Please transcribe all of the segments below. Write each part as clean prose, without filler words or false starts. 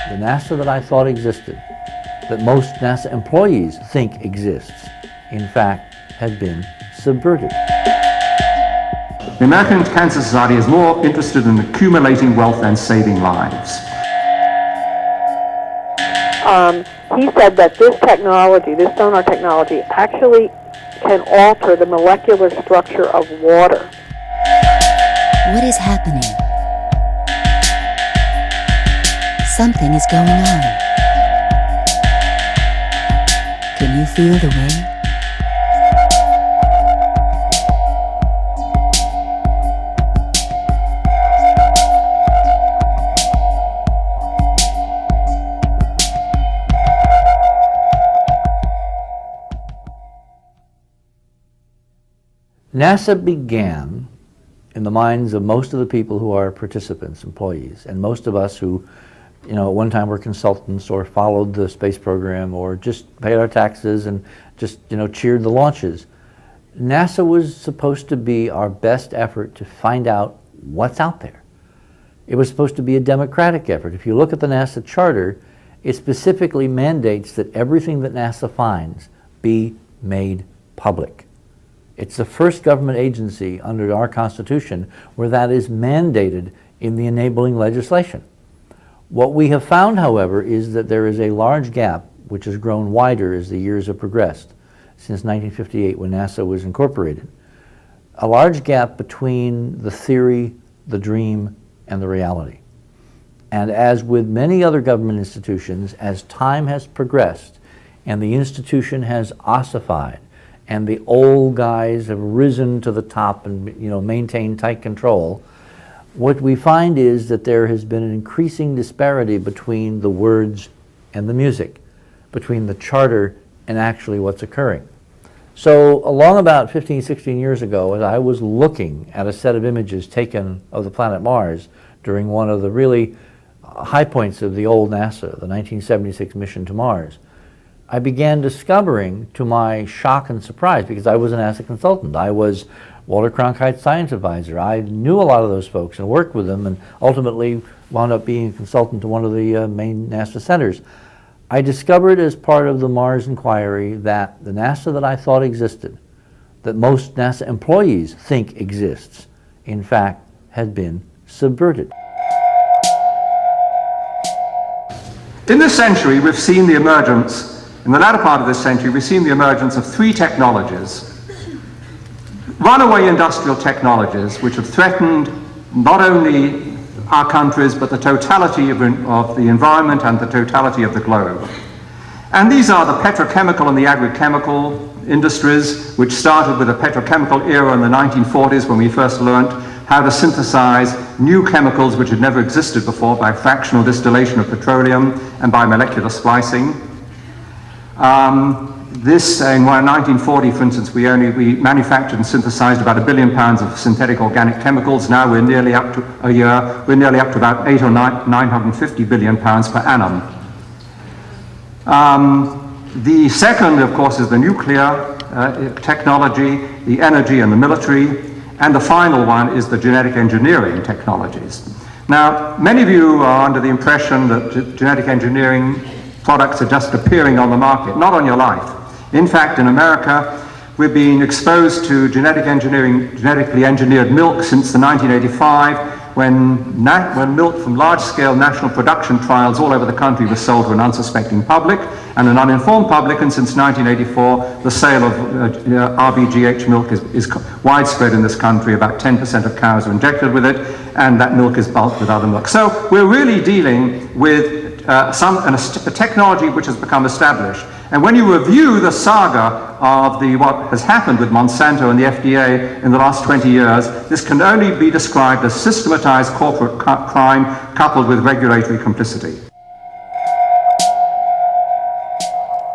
The NASA that I thought existed, that most NASA employees think exists, in fact, had been subverted. The American Cancer Society is more interested in accumulating wealth than saving lives. He said that this technology, this sonar technology, actually can alter the molecular structure of water. What is happening? Something is going on. Can you feel the way? NASA began in the minds of most of the people who are participants, employees, and most of us who, at one time were consultants or followed the space program or just paid our taxes and just, cheered the launches. NASA was supposed to be our best effort to find out what's out there. It was supposed to be a democratic effort. If you look at the NASA charter, it specifically mandates that everything that NASA finds be made public. It's the first government agency under our Constitution where that is mandated in the enabling legislation. What we have found, however, is that there is a large gap which has grown wider as the years have progressed since 1958 when NASA was incorporated. A large gap between the theory, the dream, and the reality. And as with many other government institutions, as time has progressed and the institution has ossified, and the old guys have risen to the top and maintained tight control, what we find is that there has been an increasing disparity between the words and the music, between the charter and actually what's occurring. So along about 15, 16 years ago, as I was looking at a set of images taken of the planet Mars during one of the really high points of the old NASA, the 1976 mission to Mars, I began discovering, to my shock and surprise, because I was an NASA consultant. I was Walter Cronkite's science advisor. I knew a lot of those folks and worked with them and ultimately wound up being a consultant to one of the main NASA centers. I discovered as part of the Mars inquiry that the NASA that I thought existed, that most NASA employees think exists, in fact, had been subverted. In this century, we've seen the emergence in the latter part of this century, we've seen the emergence of three technologies. Runaway industrial technologies which have threatened not only our countries but the totality of the environment and the totality of the globe. And these are the petrochemical and the agrochemical industries, which started with the petrochemical era in the 1940s when we first learnt how to synthesize new chemicals which had never existed before by fractional distillation of petroleum and by molecular splicing. In 1940, for instance, we manufactured and synthesized about £1 billion of synthetic organic chemicals. Now we're nearly up to about 8 or 950 billion pounds per annum. The second, of course, is the nuclear technology, the energy and the military, and the final one is the genetic engineering technologies. Now, many of you are under the impression that genetic engineering products are just appearing on the market. Not on your life. In fact, in America, we've been exposed to genetically engineered milk since the 1985, when milk from large-scale national production trials all over the country was sold to an unsuspecting public and an uninformed public, and since 1984, the sale of RBGH milk is widespread in this country. About 10% of cows are injected with it, and that milk is bulked with other milk. So we're really dealing with a technology which has become established. And when you review the saga of what has happened with Monsanto and the FDA in the last 20 years, this can only be described as systematized corporate crime coupled with regulatory complicity.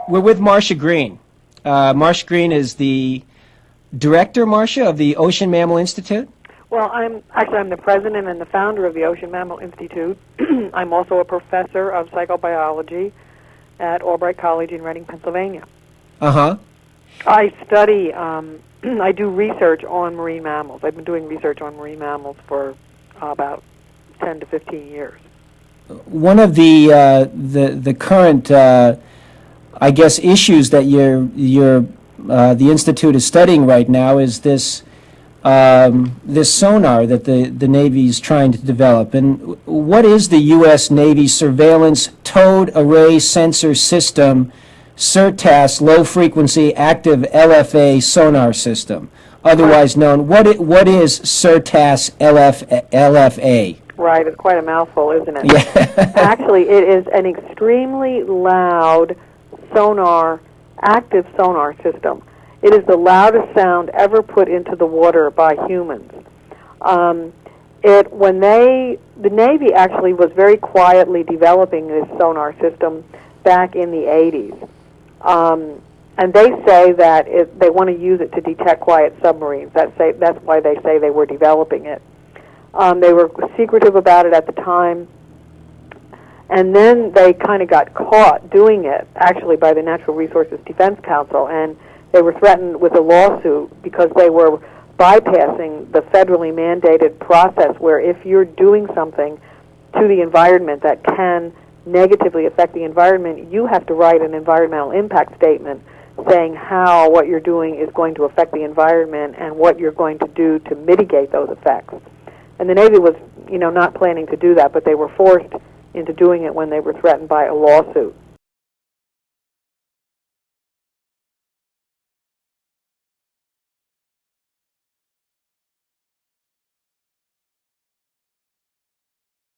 We're with Marsha Green. Marsha Green is the director, Marsha, of the Ocean Mammal Institute. Well, I'm the president and the founder of the Ocean Mammal Institute. I'm also a professor of psychobiology at Albright College in Reading, Pennsylvania. Uh-huh. I study, I do research on marine mammals. I've been doing research on marine mammals for about 10 to 15 years. one of the current, I guess, issues that the Institute is studying right now is this sonar that the Navy is trying to develop. And what is the U.S. Navy Surveillance Towed Array Sensor System, SIRTAS Low Frequency Active LFA Sonar System, otherwise known? What is SIRTAS LFA? Right, it's quite a mouthful, isn't it? Yeah. Actually, it is an extremely loud active sonar system. It is the loudest sound ever put into the water by humans. The Navy actually was very quietly developing this sonar system back in the 80s. And they say that they want to use it to detect quiet submarines. That's why they say they were developing it. They were secretive about it at the time. And then they kind of got caught doing it, actually, by the Natural Resources Defense Council, and they were threatened with a lawsuit because they were bypassing the federally mandated process where if you're doing something to the environment that can negatively affect the environment, you have to write an environmental impact statement saying how what you're doing is going to affect the environment and what you're going to do to mitigate those effects. And the Navy was, not planning to do that, but they were forced into doing it when they were threatened by a lawsuit.